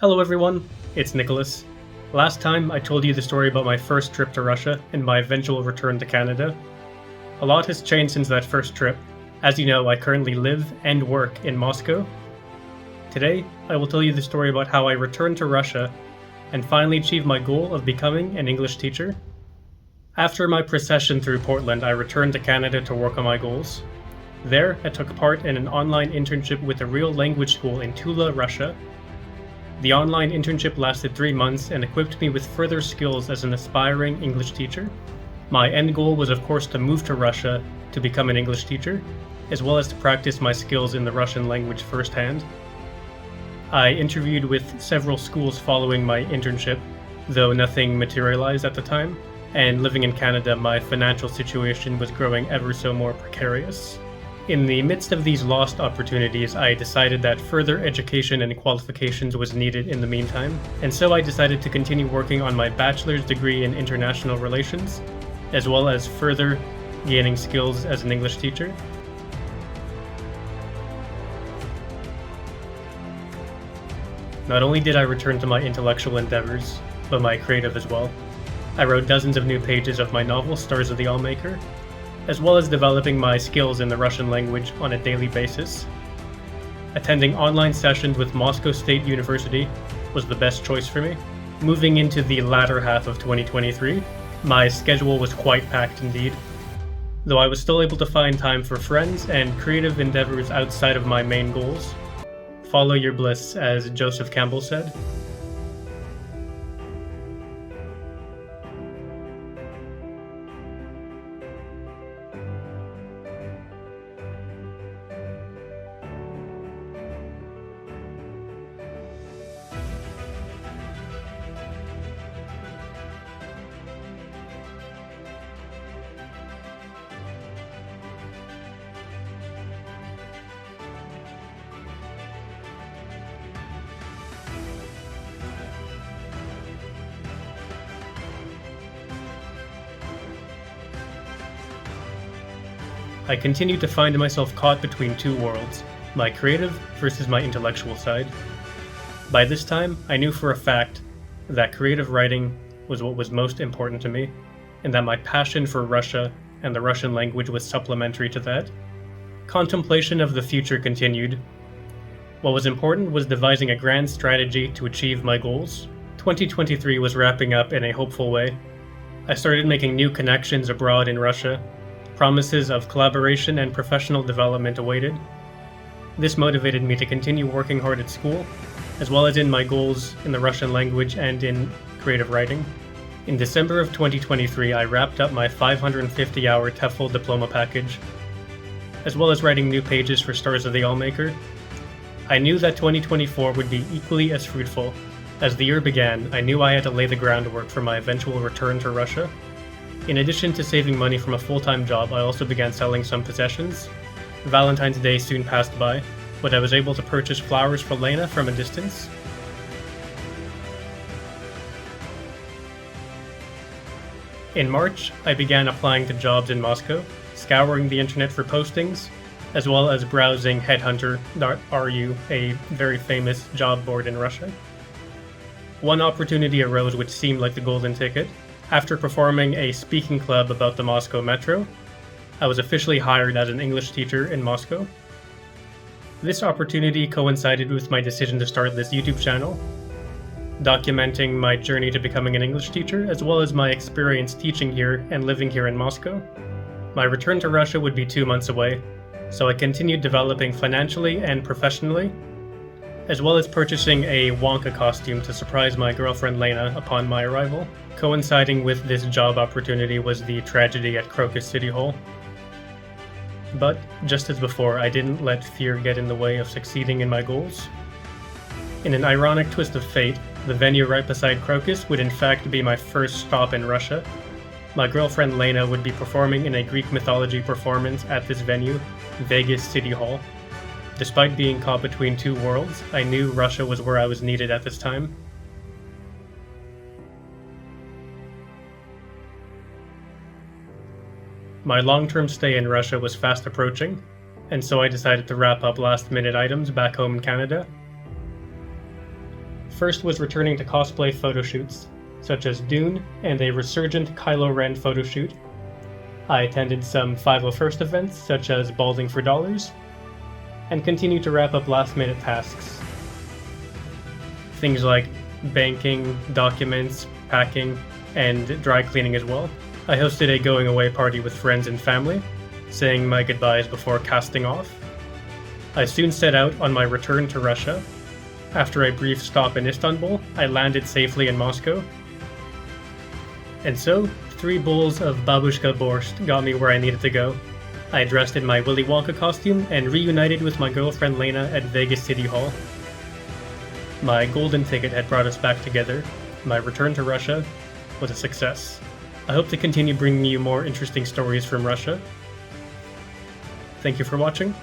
Hello everyone, it's Nicholas. Last time I told you the story about my first trip to Russia and my eventual return to Canada. A lot has changed since that first trip. As you know, I currently live and work in Moscow. Today, I will tell you the story about how I returned to Russia and finally achieved my goal of becoming an English teacher. After my procession through Portland, I returned to Canada to work on my goals. There, I took part in an online internship with a real language school in Tula, Russia. The online internship lasted 3 months and equipped me with further skills as an aspiring English teacher. My end goal was of course to move to Russia to become an English teacher, as well as to practice my skills in the Russian language firsthand. I interviewed with several schools following my internship, though nothing materialized at the time, and living in Canada, my financial situation was growing ever so more precarious. In the midst of these lost opportunities, I decided that further education and qualifications was needed in the meantime, and so I decided to continue working on my bachelor's degree in international relations, as well as further gaining skills as an English teacher. Not only did I return to my intellectual endeavors, but my creative as well. I wrote dozens of new pages of my novel, Stars of the Allmaker, as well as developing my skills in the Russian language on a daily basis. Attending online sessions with Moscow State University was the best choice for me. Moving into the latter half of 2023, my schedule was quite packed indeed, though I was still able to find time for friends and creative endeavors outside of my main goals. Follow your bliss, as Joseph Campbell said. I continued to find myself caught between two worlds, my creative versus my intellectual side. By this time, I knew for a fact that creative writing was what was most important to me, and that my passion for Russia and the Russian language was supplementary to that. Contemplation of the future continued. What was important was devising a grand strategy to achieve my goals. 2023 was wrapping up in a hopeful way. I started making new connections abroad in Russia. Promises of collaboration and professional development awaited. This motivated me to continue working hard at school, as well as in my goals in the Russian language and in creative writing. In December of 2023, I wrapped up my 550-hour TEFL diploma package, as well as writing new pages for Stars of the Allmaker. I knew that 2024 would be equally as fruitful. As the year began, I knew I had to lay the groundwork for my eventual return to Russia. In addition to saving money from a full-time job, I also began selling some possessions. Valentine's Day soon passed by, but I was able to purchase flowers for Lena from a distance. In March, I began applying to jobs in Moscow, scouring the internet for postings, as well as browsing headhunter.ru, a very famous job board in Russia. One opportunity arose which seemed like the golden ticket. After performing a speaking club about the Moscow Metro, I was officially hired as an English teacher in Moscow. This opportunity coincided with my decision to start this YouTube channel, documenting my journey to becoming an English teacher, as well as my experience teaching here and living here in Moscow. My return to Russia would be 2 months away, so I continued developing financially and professionally, as well as purchasing a Wonka costume to surprise my girlfriend Lena upon my arrival. Coinciding with this job opportunity was the tragedy at Crocus City Hall. But, just as before, I didn't let fear get in the way of succeeding in my goals. In an ironic twist of fate, the venue right beside Crocus would in fact be my first stop in Russia. My girlfriend Lena would be performing in a Greek mythology performance at this venue, Vegas City Hall. Despite being caught between two worlds, I knew Russia was where I was needed at this time. My long-term stay in Russia was fast approaching, and so I decided to wrap up last-minute items back home in Canada. first was returning to cosplay photoshoots, such as Dune and a resurgent Kylo Ren photoshoot. I attended some 501st events, such as Balding for Dollars, and continued to wrap up last-minute tasks. Things like banking, documents, packing, and dry cleaning as well. I hosted a going-away party with friends and family, saying my goodbyes before casting off. I soon set out on my return to Russia. After a brief stop in Istanbul, I landed safely in Moscow. And so, 3 bowls of babushka borscht got me where I needed to go. I dressed in my Willy Wonka costume and reunited with my girlfriend Lena at Vegas City Hall. My golden ticket had brought us back together. My return to Russia was a success. I hope to continue bringing you more interesting stories from Russia. Thank you for watching.